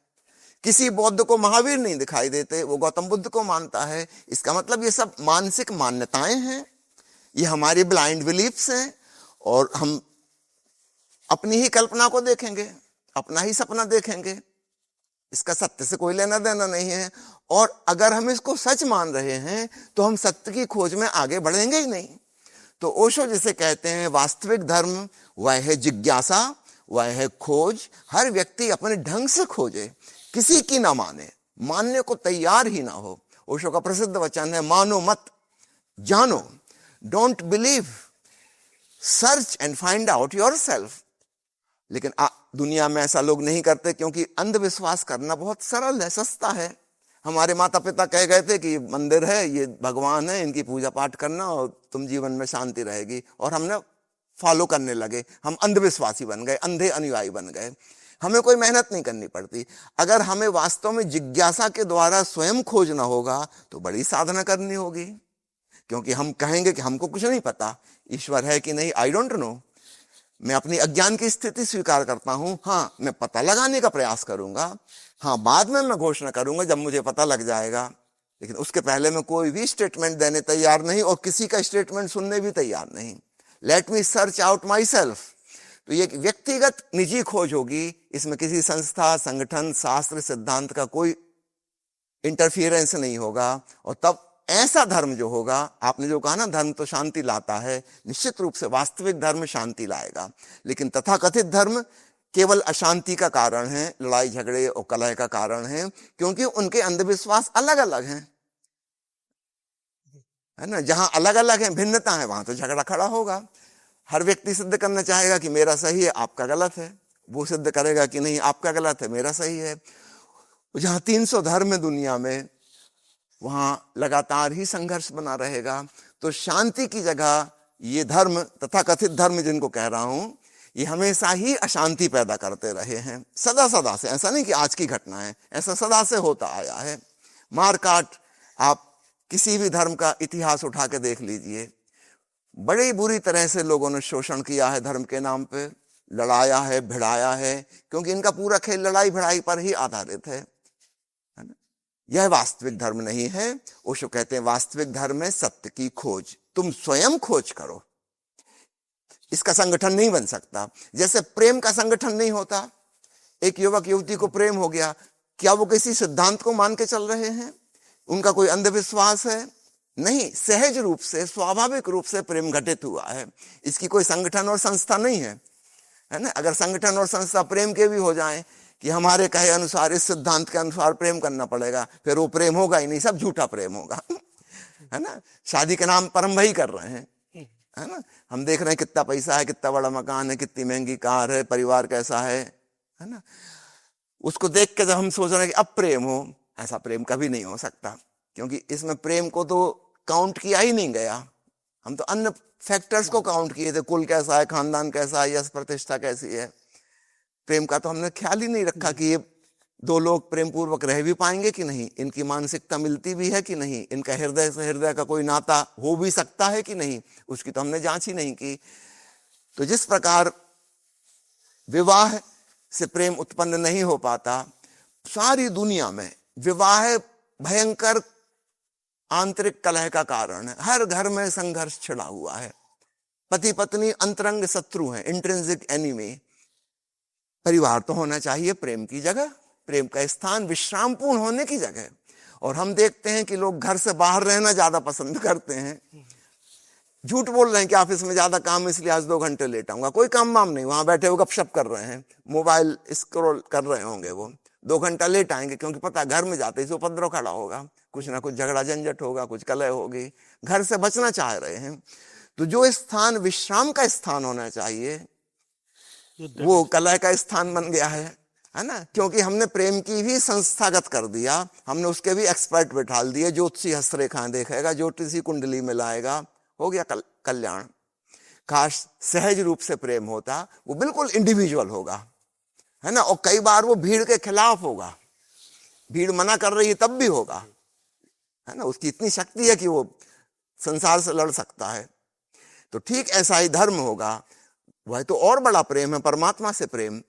किसी बौद्ध को महावीर नहीं दिखाई देते, वो गौतम बुद्ध को मानता है। इसका मतलब ये सब मानसिक मान्यताएं हैं, ये हमारी ब्लाइंड बिलीफ्स हैं, और हम अपनी ही कल्पना को देखेंगे, अपना ही सपना देखेंगे, इसका सत्य से कोई लेना देना नहीं है। और अगर हम इसको सच मान रहे हैं तो हम सत्य की खोज में आगे बढ़ेंगे ही नहीं। तो ओशो जिसे कहते हैं वास्तविक धर्म, वह है जिज्ञासा, वह है खोज। हर व्यक्ति अपने ढंग से खोजे, किसी की ना माने, मानने को तैयार ही ना हो। ओशो का प्रसिद्ध वचन है, मानो मत, जानो, don't believe, search and find out yourself. लेकिन दुनिया में ऐसा लोग नहीं करते, क्योंकि अंधविश्वास करना बहुत सरल है, सस्ता है। हमारे माता पिता कह गए थे कि ये मंदिर है, ये भगवान है, इनकी पूजा पाठ करना और तुम जीवन में शांति रहेगी, और हमने फॉलो करने लगे। हम अंधविश्वासी बन गए, अंधे अनुयायी बन गए। हमें कोई मेहनत नहीं करनी पड़ती। अगर हमें वास्तव में जिज्ञासा के द्वारा स्वयं खोजना होगा तो बड़ी साधना करनी होगी, क्योंकि हम कहेंगे कि हमको कुछ नहीं पता, ईश्वर है कि नहीं आई डोंट नो। मैं अपनी अज्ञान की स्थिति स्वीकार करता हूं। हाँ, मैं पता लगाने का प्रयास करूंगा। हाँ, बाद में मैं घोषणा करूंगा जब मुझे पता लग जाएगा, लेकिन उसके पहले मैं कोई भी स्टेटमेंट देने तैयार नहीं, और किसी का स्टेटमेंट सुनने भी तैयार नहीं। Let me search out my self. तो ये व्यक्तिगत निजी खोज होगी, इसमें किसी संस्था, संगठन, शास्त्र, सिद्धांत का कोई इंटरफियरेंस नहीं होगा। और तब ऐसा धर्म जो होगा, आपने जो कहा ना धर्म तो शांति लाता है, निश्चित रूप से वास्तविक धर्म शांति लाएगा। लेकिन तथाकथित धर्म केवल अशांति का कारण है, लड़ाई झगड़े और कलह का कारण है, क्योंकि उनके अंधविश्वास अलग अलग हैं, है ना। जहां अलग अलग है, भिन्नता है, वहां तो झगड़ा खड़ा होगा। हर व्यक्ति सिद्ध करना चाहेगा कि मेरा सही है, आपका गलत है। वो सिद्ध करेगा कि नहीं, आपका गलत है, मेरा सही है। जहां 300 धर्म है दुनिया में, वहां लगातार ही संघर्ष बना रहेगा। तो शांति की जगह ये धर्म, तथाकथित धर्म जिनको कह रहा हूं, ये हमेशा ही अशांति पैदा करते रहे हैं, सदा सदा से। ऐसा नहीं कि आज की घटना है, ऐसा सदा से होता आया है। मारकाट, आप किसी भी धर्म का इतिहास उठा के देख लीजिए, बड़ी बुरी तरह से लोगों ने शोषण किया है धर्म के नाम पे, लड़ाया है, भिड़ाया है, क्योंकि इनका पूरा खेल लड़ाई भिड़ाई पर ही आधारित है ना। यह वास्तविक धर्म नहीं है। ओशो कहते हैं वास्तविक धर्म है सत्य की खोज। तुम स्वयं खोज करो, इसका संगठन नहीं बन सकता। जैसे प्रेम का संगठन नहीं होता। एक युवक युवती को प्रेम हो गया, क्या वो किसी सिद्धांत को मान के चल रहे हैं? उनका कोई अंधविश्वास है? नहीं, सहज रूप से, स्वाभाविक रूप से प्रेम घटित हुआ है। इसकी कोई संगठन और संस्था नहीं है, है ना। अगर संगठन और संस्था प्रेम के भी हो जाएं कि हमारे कहे अनुसार, इस सिद्धांत के अनुसार प्रेम करना पड़ेगा, फिर वो प्रेम होगा ही नहीं, सब झूठा प्रेम होगा, है ना। शादी के नाम पर हम वही कर रहे हैं, है ना। हम देख रहे हैं कितना पैसा है, कितना बड़ा मकान है, कितनी महंगी कार है, परिवार कैसा है ना। उसको देख के जब हम सोच रहे हैं कि अब प्रेम हो, ऐसा प्रेम कभी नहीं हो सकता, क्योंकि इसमें प्रेम को तो काउंट किया ही नहीं गया। हम तो अन्य फैक्टर्स को काउंट किए थे, कुल कैसा है, खानदान कैसा है, यश प्रतिष्ठा कैसी है। प्रेम का तो हमने ख्याल ही नहीं रखा कि ये दो लोग प्रेम पूर्वक रह भी पाएंगे कि नहीं, इनकी मानसिकता मिलती भी है कि नहीं, इनका हृदय से हृदय का कोई नाता हो भी सकता है कि नहीं, उसकी तो हमने जांच ही नहीं की। तो जिस प्रकार विवाह से प्रेम उत्पन्न नहीं हो पाता, सारी दुनिया में विवाह भयंकर आंतरिक कलह का कारण है। हर घर में संघर्ष छिड़ा हुआ है, पति पत्नी अंतरंग शत्रु हैं, इंट्रिंसिक एनिमी। परिवार तो होना चाहिए प्रेम की जगह, प्रेम का स्थान, विश्रामपूर्ण होने की जगह। और हम देखते हैं कि लोग घर से बाहर रहना ज्यादा पसंद करते हैं। झूठ बोल रहे हैं कि ऑफिस में ज्यादा काम, इसलिए आज 2 घंटे लेट आऊंगा। कोई काम वाम नहीं, वहां बैठे हुए गपशप कर रहे हैं, मोबाइल स्क्रॉल कर रहे होंगे। वो 2 घंटा लेट आएंगे, क्योंकि पता घर में जाते ही उपद्रव खड़ा होगा, कुछ ना कुछ झगड़ा झंझट होगा, कुछ कलह होगी। घर से बचना चाह रहे हैं। तो जो स्थान विश्राम का स्थान होना चाहिए, वो कलह का स्थान बन गया है ना। क्योंकि हमने प्रेम की भी संस्थागत कर दिया, हमने उसके भी एक्सपर्ट बिठाल दिए। ज्योतिषी हस्तरेखाएं देखेगा, ज्योतिषी कुंडली में लाएगा, हो गया कल्याण। काश सहज रूप से प्रेम होता, वो बिल्कुल इंडिविजुअल होगा, है ना। और कई बार वो भीड़ के खिलाफ होगा, भीड़ मना कर रही है तब भी होगा, है ना। उसकी इतनी शक्ति है कि वो संसार से लड़ सकता है। तो ठीक ऐसा ही धर्म होगा। वह तो और बड़ा प्रेम है, परमात्मा से प्रेम।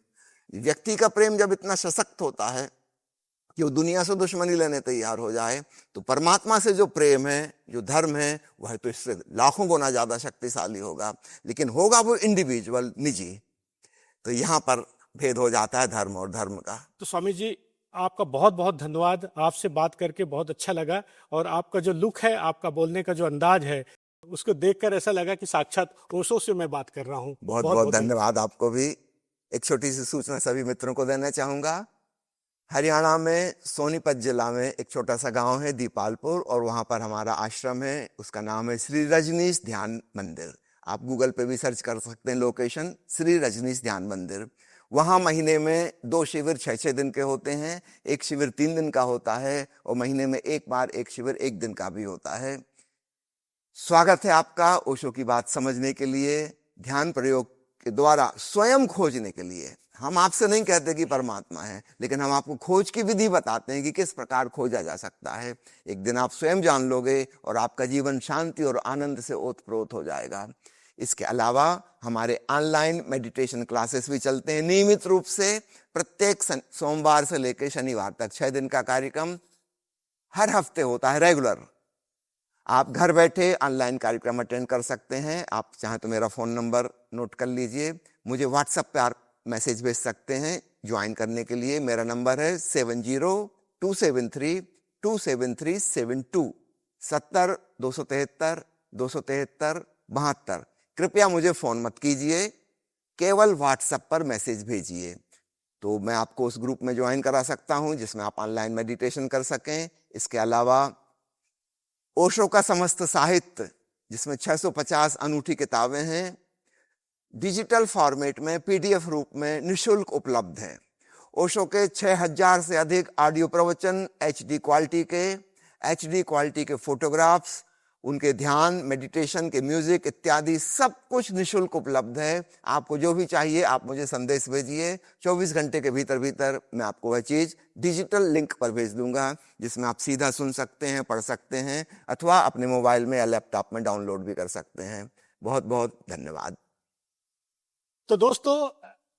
व्यक्ति का प्रेम जब इतना सशक्त होता है कि वो दुनिया से दुश्मनी लेने तैयार हो जाए, तो परमात्मा से जो प्रेम है, जो धर्म है, वह तो इससे लाखों गुना ज्यादा शक्तिशाली होगा। लेकिन होगा वो इंडिविजुअल, निजी। तो यहां पर भेद हो जाता है धर्म और धर्म का। तो स्वामी जी, आपका बहुत बहुत धन्यवाद। आपसे बात करके बहुत अच्छा लगा, और आपका जो लुक है, आपका बोलने का जो अंदाज है, उसको देखकर ऐसा लगा कि साक्षात ओशो से मैं बात कर रहा हूँ। बहुत बहुत धन्यवाद आपको भी। एक छोटी सी सूचना सभी मित्रों को देना चाहूंगा। हरियाणा में सोनीपत जिला में एक छोटा सा गांव है दीपालपुर, और वहां पर हमारा आश्रम है। उसका नाम है श्री रजनीश ध्यान मंदिर। आप गूगल पे भी सर्च कर सकते हैं लोकेशन, श्री रजनीश ध्यान मंदिर। वहाँ महीने में 2 शिविर 6-6 दिन के होते हैं, एक शिविर 3 दिन का होता है और महीने में एक बार एक शिविर 1 दिन का भी होता है। स्वागत है आपका ओशो की बात समझने के लिए, ध्यान प्रयोग के द्वारा स्वयं खोजने के लिए। हम आपसे नहीं कहते कि परमात्मा है, लेकिन हम आपको खोज की विधि बताते हैं कि किस प्रकार खोजा जा सकता है। एक दिन आप स्वयं जान लोगे और आपका जीवन शांति और आनंद से ओतप्रोत हो जाएगा। इसके अलावा हमारे ऑनलाइन मेडिटेशन क्लासेस भी चलते हैं नियमित रूप से। प्रत्येक सोमवार से लेकर शनिवार तक 6 दिन का कार्यक्रम हर हफ्ते होता है, रेगुलर। आप घर बैठे ऑनलाइन कार्यक्रम अटेंड कर सकते हैं। आप चाहें तो मेरा फ़ोन नंबर नोट कर लीजिए, मुझे व्हाट्सएप पे मैसेज भेज सकते हैं ज्वाइन करने के लिए। मेरा नंबर है 70-273-273-72 70-273-273-72। कृपया मुझे फ़ोन मत कीजिए, केवल व्हाट्सएप पर मैसेज भेजिए, तो मैं आपको उस ग्रुप में ज्वाइन करा सकता हूं जिसमें आप ऑनलाइन मेडिटेशन कर सकें। इसके अलावा ओशो का समस्त साहित्य, जिसमें 650 अनूठी किताबें हैं, डिजिटल फॉर्मेट में पीडीएफ रूप में निशुल्क उपलब्ध है। ओशो के 6000 से अधिक ऑडियो प्रवचन एचडी क्वालिटी के फोटोग्राफ्स, उनके ध्यान मेडिटेशन के म्यूजिक इत्यादि सब कुछ निशुल्क उपलब्ध है। आपको जो भी चाहिए आप मुझे संदेश भेजिए, 24 घंटे के भीतर भीतर मैं आपको वह चीज़ डिजिटल लिंक पर भेज दूंगा, जिसमें आप सीधा सुन सकते हैं, पढ़ सकते हैं, अथवा अपने मोबाइल में या लैपटॉप में डाउनलोड भी कर सकते हैं। बहुत बहुत धन्यवाद। तो दोस्तों,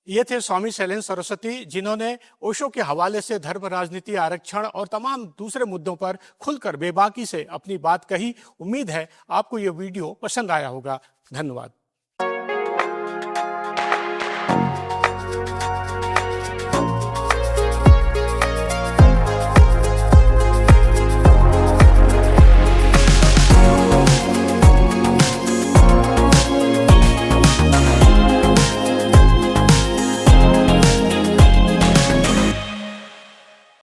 ये थे स्वामी शैलेंद्र सरस्वती, जिन्होंने ओशो के हवाले से धर्म, राजनीति, आरक्षण और तमाम दूसरे मुद्दों पर खुलकर बेबाकी से अपनी बात कही। उम्मीद है आपको ये वीडियो पसंद आया होगा। धन्यवाद।